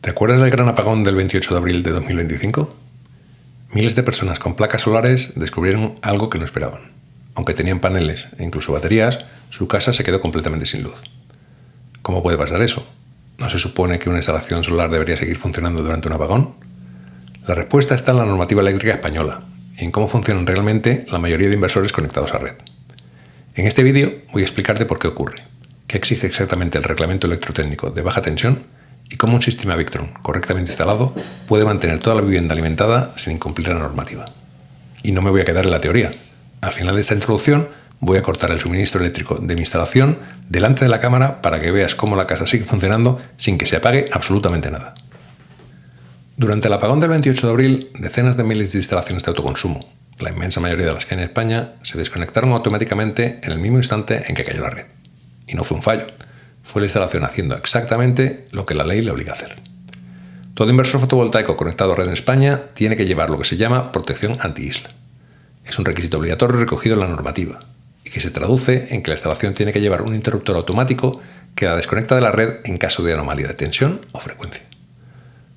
¿Te acuerdas del gran apagón del 28 de abril de 2025? Miles de personas con placas solares descubrieron algo que no esperaban. Aunque tenían paneles e incluso baterías, su casa se quedó completamente sin luz. ¿Cómo puede pasar eso? ¿No se supone que una instalación solar debería seguir funcionando durante un apagón? La respuesta está en la normativa eléctrica española y en cómo funcionan realmente la mayoría de inversores conectados a red. En este vídeo voy a explicarte por qué ocurre, qué exige exactamente el reglamento electrotécnico de baja tensión y cómo un sistema Victron correctamente instalado puede mantener toda la vivienda alimentada sin incumplir la normativa. Y no me voy a quedar en la teoría. Al final de esta introducción voy a cortar el suministro eléctrico de mi instalación delante de la cámara para que veas cómo la casa sigue funcionando sin que se apague absolutamente nada. Durante el apagón del 28 de abril, decenas de miles de instalaciones de autoconsumo, la inmensa mayoría de las que hay en España, se desconectaron automáticamente en el mismo instante en que cayó la red. Y no fue un fallo. Fue la instalación haciendo exactamente lo que la ley le obliga a hacer. Todo inversor fotovoltaico conectado a red en España tiene que llevar lo que se llama protección anti-isla. Es un requisito obligatorio recogido en la normativa y que se traduce en que la instalación tiene que llevar un interruptor automático que la desconecta de la red en caso de anomalía de tensión o frecuencia.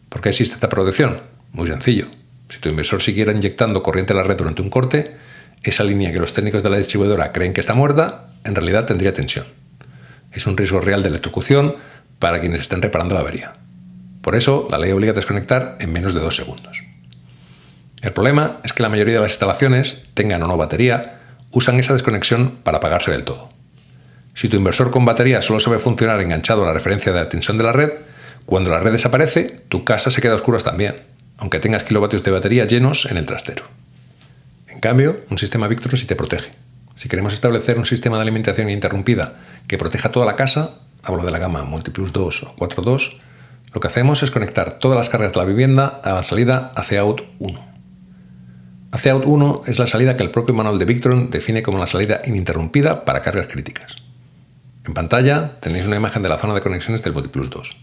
¿Por qué existe esta protección? Muy sencillo. Si tu inversor siguiera inyectando corriente a la red durante un corte, esa línea que los técnicos de la distribuidora creen que está muerta, en realidad tendría tensión. Es un riesgo real de electrocución para quienes estén reparando la avería. Por eso, la ley obliga a desconectar en menos de 2 segundos. El problema es que la mayoría de las instalaciones, tengan o no batería, usan esa desconexión para apagarse del todo. Si tu inversor con batería solo sabe funcionar enganchado a la referencia de la tensión de la red, cuando la red desaparece, tu casa se queda a oscuras también, aunque tengas kilovatios de batería llenos en el trastero. En cambio, un sistema Victron sí te protege. Si queremos establecer un sistema de alimentación ininterrumpida que proteja toda la casa, hablo de la gama Multiplus 2 o 4.2, lo que hacemos es conectar todas las cargas de la vivienda a la salida AC-out 1. AC-out 1 es la salida que el propio manual de Victron define como la salida ininterrumpida para cargas críticas. En pantalla tenéis una imagen de la zona de conexiones del Multiplus 2.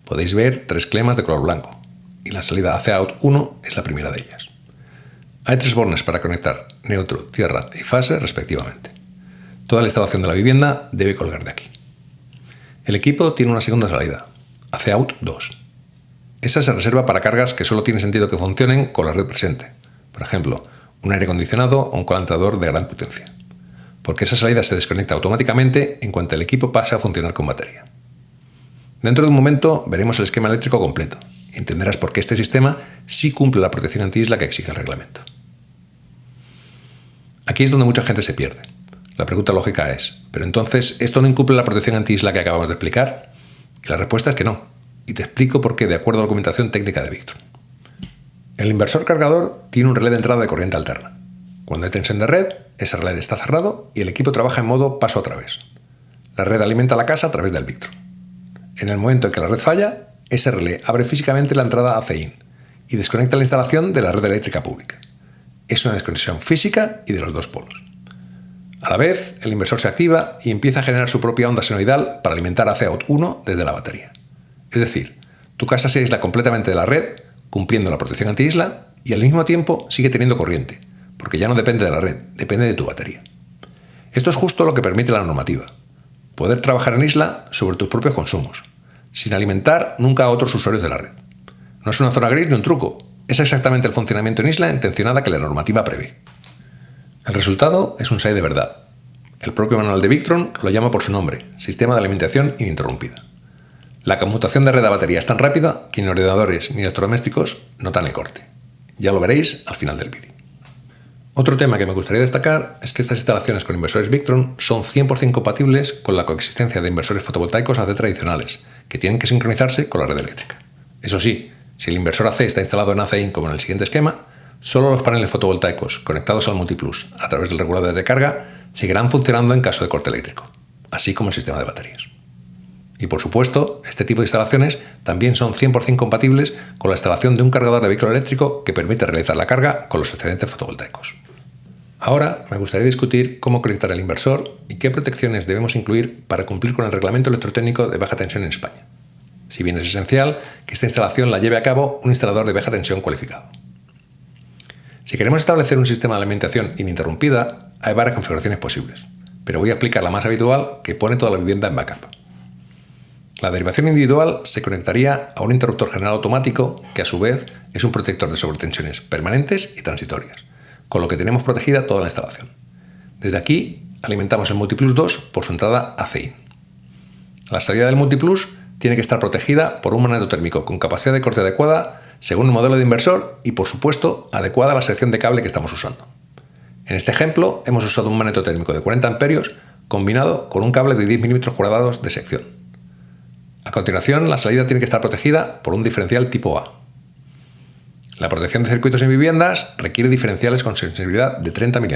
Podéis ver 3 clemas de color blanco y la salida AC-out 1 es la primera de ellas. Hay 3 bornes para conectar neutro, tierra y fase respectivamente. Toda la instalación de la vivienda debe colgar de aquí. El equipo tiene una segunda salida, AC-out 2. Esa se reserva para cargas que solo tiene sentido que funcionen con la red presente. Por ejemplo, un aire acondicionado o un calentador de gran potencia. Porque esa salida se desconecta automáticamente en cuanto el equipo pase a funcionar con batería. Dentro de un momento veremos el esquema eléctrico completo y entenderás por qué este sistema sí cumple la protección anti-isla que exige el reglamento. Aquí es donde mucha gente se pierde. La pregunta lógica es, ¿pero entonces esto no incumple la protección anti-isla que acabamos de explicar? Y la respuesta es que no, y te explico por qué de acuerdo a la documentación técnica de Victron. El inversor cargador tiene un relé de entrada de corriente alterna. Cuando hay tensión de red, ese relé está cerrado y el equipo trabaja en modo paso a través. La red alimenta la casa a través del Victron. En el momento en que la red falla, ese relé abre físicamente la entrada AC-in y desconecta la instalación de la red eléctrica pública. Es una desconexión física y de los dos polos. A la vez, el inversor se activa y empieza a generar su propia onda senoidal para alimentar AC-out 1 desde la batería. Es decir, tu casa se aísla completamente de la red, cumpliendo la protección anti-isla, y al mismo tiempo sigue teniendo corriente, porque ya no depende de la red, depende de tu batería. Esto es justo lo que permite la normativa. Poder trabajar en isla sobre tus propios consumos, sin alimentar nunca a otros usuarios de la red. No es una zona gris ni un truco, es exactamente el funcionamiento en isla intencionada que la normativa prevé. El resultado es un SAI de verdad. El propio manual de Victron lo llama por su nombre, Sistema de Alimentación Ininterrumpida. La conmutación de red a batería es tan rápida que ni ordenadores ni electrodomésticos notan el corte. Ya lo veréis al final del vídeo. Otro tema que me gustaría destacar es que estas instalaciones con inversores Victron son 100% compatibles con la coexistencia de inversores fotovoltaicos AC tradicionales, que tienen que sincronizarse con la red eléctrica. Eso sí, si el inversor AC está instalado en AC-in como en el siguiente esquema, solo los paneles fotovoltaicos conectados al Multiplus a través del regulador de carga seguirán funcionando en caso de corte eléctrico, así como el sistema de baterías. Y por supuesto, este tipo de instalaciones también son 100% compatibles con la instalación de un cargador de vehículo eléctrico que permite realizar la carga con los excedentes fotovoltaicos. Ahora me gustaría discutir cómo conectar el inversor y qué protecciones debemos incluir para cumplir con el reglamento electrotécnico de baja tensión en España. Si bien es esencial que esta instalación la lleve a cabo un instalador de baja tensión cualificado. Si queremos establecer un sistema de alimentación ininterrumpida, hay varias configuraciones posibles, pero voy a explicar la más habitual que pone toda la vivienda en backup. La derivación individual se conectaría a un interruptor general automático que a su vez es un protector de sobretensiones permanentes y transitorias, con lo que tenemos protegida toda la instalación. Desde aquí alimentamos el Multiplus 2 por su entrada ACI. La salida del Multiplus tiene que estar protegida por un magneto térmico con capacidad de corte adecuada según el modelo de inversor y, por supuesto, adecuada a la sección de cable que estamos usando. En este ejemplo hemos usado un magneto térmico de 40 amperios combinado con un cable de 10 milímetros cuadrados de sección. A continuación, la salida tiene que estar protegida por un diferencial tipo A. La protección de circuitos en viviendas requiere diferenciales con sensibilidad de 30 mA.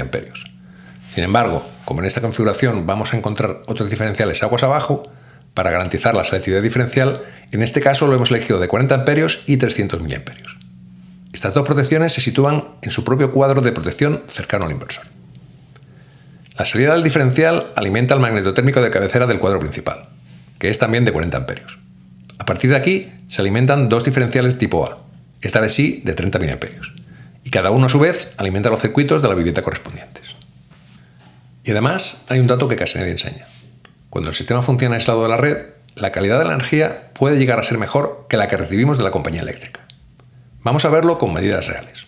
Sin embargo, como en esta configuración vamos a encontrar otros diferenciales aguas abajo, para garantizar la selectividad diferencial, en este caso lo hemos elegido de 40 amperios y 300 mA. Estas dos protecciones se sitúan en su propio cuadro de protección cercano al inversor. La salida del diferencial alimenta el magneto térmico de cabecera del cuadro principal, que es también de 40 amperios. A partir de aquí se alimentan dos diferenciales tipo A, esta vez sí de 30 mA, y cada uno a su vez alimenta los circuitos de la vivienda correspondientes. Y además hay un dato que casi nadie enseña. Cuando el sistema funciona aislado de la red, la calidad de la energía puede llegar a ser mejor que la que recibimos de la compañía eléctrica. Vamos a verlo con medidas reales.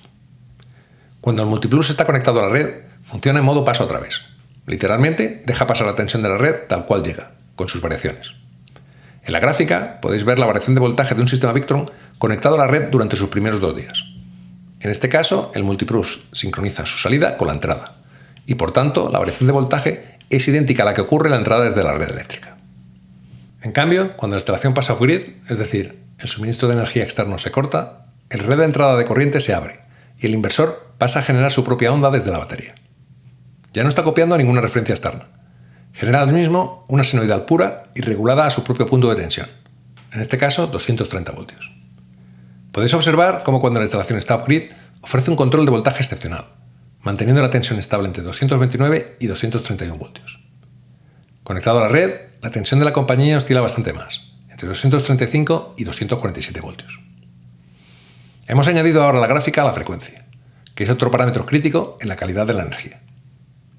Cuando el Multiplus está conectado a la red, funciona en modo paso a través. Literalmente, deja pasar la tensión de la red tal cual llega, con sus variaciones. En la gráfica podéis ver la variación de voltaje de un sistema Victron conectado a la red durante sus primeros 2 días. En este caso, el Multiplus sincroniza su salida con la entrada, y por tanto, la variación de voltaje es idéntica a la que ocurre en la entrada desde la red eléctrica. En cambio, cuando la instalación pasa off-grid, es decir, el suministro de energía externo se corta, el red de entrada de corriente se abre y el inversor pasa a generar su propia onda desde la batería. Ya no está copiando ninguna referencia externa. Genera al mismo una senoidal pura y regulada a su propio punto de tensión, en este caso 230 voltios. Podéis observar cómo cuando la instalación está off-grid ofrece un control de voltaje excepcional, manteniendo la tensión estable entre 229 y 231 voltios. Conectado a la red, la tensión de la compañía oscila bastante más, entre 235 y 247 voltios. Hemos añadido ahora a la gráfica la frecuencia, que es otro parámetro crítico en la calidad de la energía.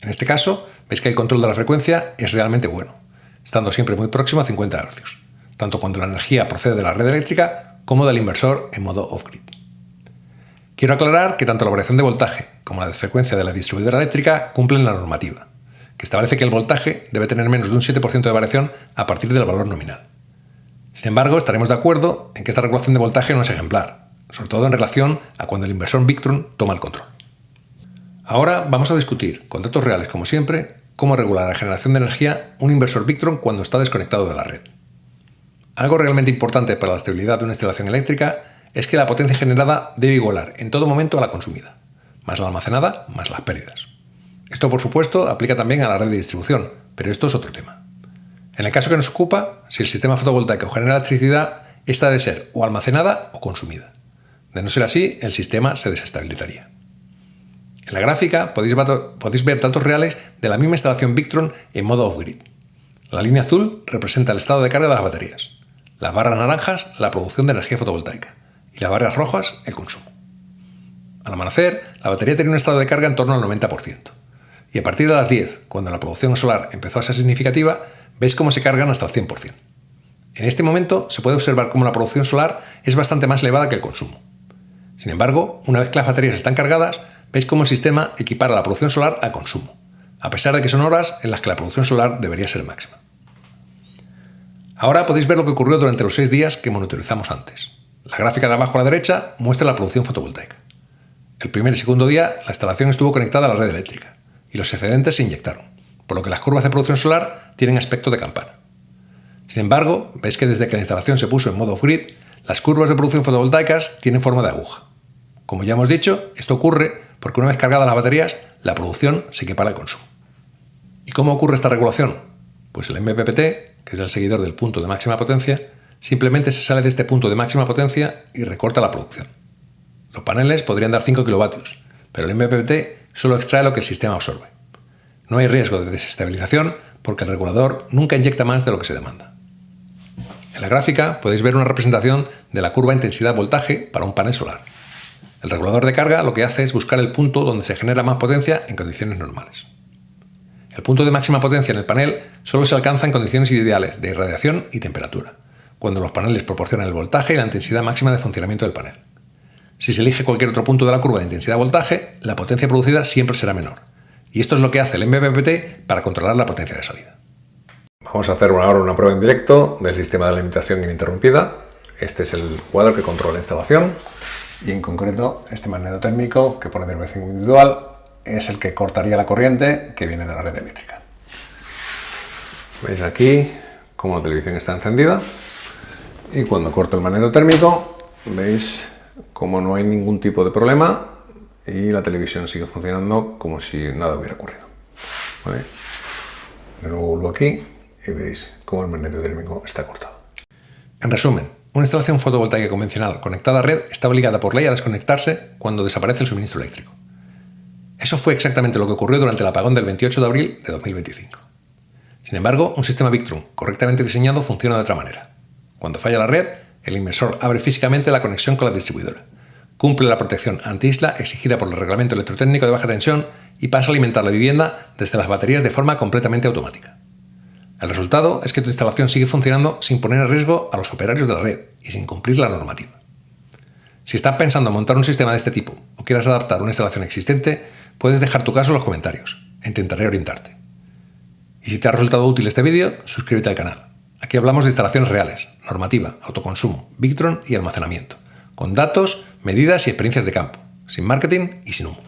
En este caso, veis que el control de la frecuencia es realmente bueno, estando siempre muy próximo a 50 Hz, tanto cuando la energía procede de la red eléctrica como del inversor en modo off-grid. Quiero aclarar que tanto la variación de voltaje como la de frecuencia de la distribuidora eléctrica cumplen la normativa, que establece que el voltaje debe tener menos de un 7% de variación a partir del valor nominal. Sin embargo, estaremos de acuerdo en que esta regulación de voltaje no es ejemplar, sobre todo en relación a cuando el inversor Victron toma el control. Ahora vamos a discutir, con datos reales como siempre, cómo regular la generación de energía un inversor Victron cuando está desconectado de la red. Algo realmente importante para la estabilidad de una instalación eléctrica es que la potencia generada debe igualar en todo momento a la consumida, más la almacenada, más las pérdidas. Esto, por supuesto, aplica también a la red de distribución, pero esto es otro tema. En el caso que nos ocupa, si el sistema fotovoltaico genera electricidad, esta debe ser o almacenada o consumida. De no ser así, el sistema se desestabilizaría. En la gráfica podéis ver datos reales de la misma instalación Victron en modo off-grid. La línea azul representa el estado de carga de las baterías, las barras naranjas la producción de energía fotovoltaica y las barras rojas el consumo. Al amanecer, la batería tenía un estado de carga en torno al 90%. Y a partir de las 10, cuando la producción solar empezó a ser significativa, veis cómo se cargan hasta el 100%. En este momento se puede observar cómo la producción solar es bastante más elevada que el consumo. Sin embargo, una vez que las baterías están cargadas, veis cómo el sistema equipara la producción solar al consumo, a pesar de que son horas en las que la producción solar debería ser máxima. Ahora podéis ver lo que ocurrió durante los 6 días que monitorizamos antes. La gráfica de abajo a la derecha muestra la producción fotovoltaica. El primer y segundo día, la instalación estuvo conectada a la red eléctrica y los excedentes se inyectaron, por lo que las curvas de producción solar tienen aspecto de campana. Sin embargo, veis que desde que la instalación se puso en modo off-grid, las curvas de producción fotovoltaicas tienen forma de aguja. Como ya hemos dicho, esto ocurre porque una vez cargadas las baterías, la producción se equipara al consumo. ¿Y cómo ocurre esta regulación? Pues el MPPT, que es el seguidor del punto de máxima potencia, simplemente se sale de este punto de máxima potencia y recorta la producción. Los paneles podrían dar 5 kilovatios, pero el MPPT solo extrae lo que el sistema absorbe. No hay riesgo de desestabilización porque el regulador nunca inyecta más de lo que se demanda. En la gráfica podéis ver una representación de la curva intensidad-voltaje para un panel solar. El regulador de carga lo que hace es buscar el punto donde se genera más potencia en condiciones normales. El punto de máxima potencia en el panel solo se alcanza en condiciones ideales de irradiación y temperatura, cuando los paneles proporcionan el voltaje y la intensidad máxima de funcionamiento del panel. Si se elige cualquier otro punto de la curva de intensidad-voltaje, la potencia producida siempre será menor. Y esto es lo que hace el MPPT para controlar la potencia de salida. Vamos a hacer ahora una prueba en directo del sistema de alimentación ininterrumpida. Este es el cuadro que controla la instalación y en concreto este magnetotérmico que pone del vecino individual es el que cortaría la corriente que viene de la red eléctrica. Veis aquí cómo la televisión está encendida y cuando corto el magnetotérmico veis cómo no hay ningún tipo de problema y la televisión sigue funcionando como si nada hubiera ocurrido. ¿Vale? De nuevo vuelvo aquí y veis cómo el magnetotérmico está cortado. En resumen, una instalación fotovoltaica convencional conectada a red está obligada por ley a desconectarse cuando desaparece el suministro eléctrico. Eso fue exactamente lo que ocurrió durante el apagón del 28 de abril de 2025. Sin embargo, un sistema Victron correctamente diseñado funciona de otra manera. Cuando falla la red, el inversor abre físicamente la conexión con la distribuidora, cumple la protección anti-isla exigida por el Reglamento Electrotécnico de Baja Tensión y pasa a alimentar la vivienda desde las baterías de forma completamente automática. El resultado es que tu instalación sigue funcionando sin poner en riesgo a los operarios de la red y sin cumplir la normativa. Si estás pensando en montar un sistema de este tipo o quieras adaptar una instalación existente, puedes dejar tu caso en los comentarios e intentaré orientarte. Y si te ha resultado útil este vídeo, suscríbete al canal. Aquí hablamos de instalaciones reales, normativa, autoconsumo, Victron y almacenamiento, con datos, medidas y experiencias de campo, sin marketing y sin humo.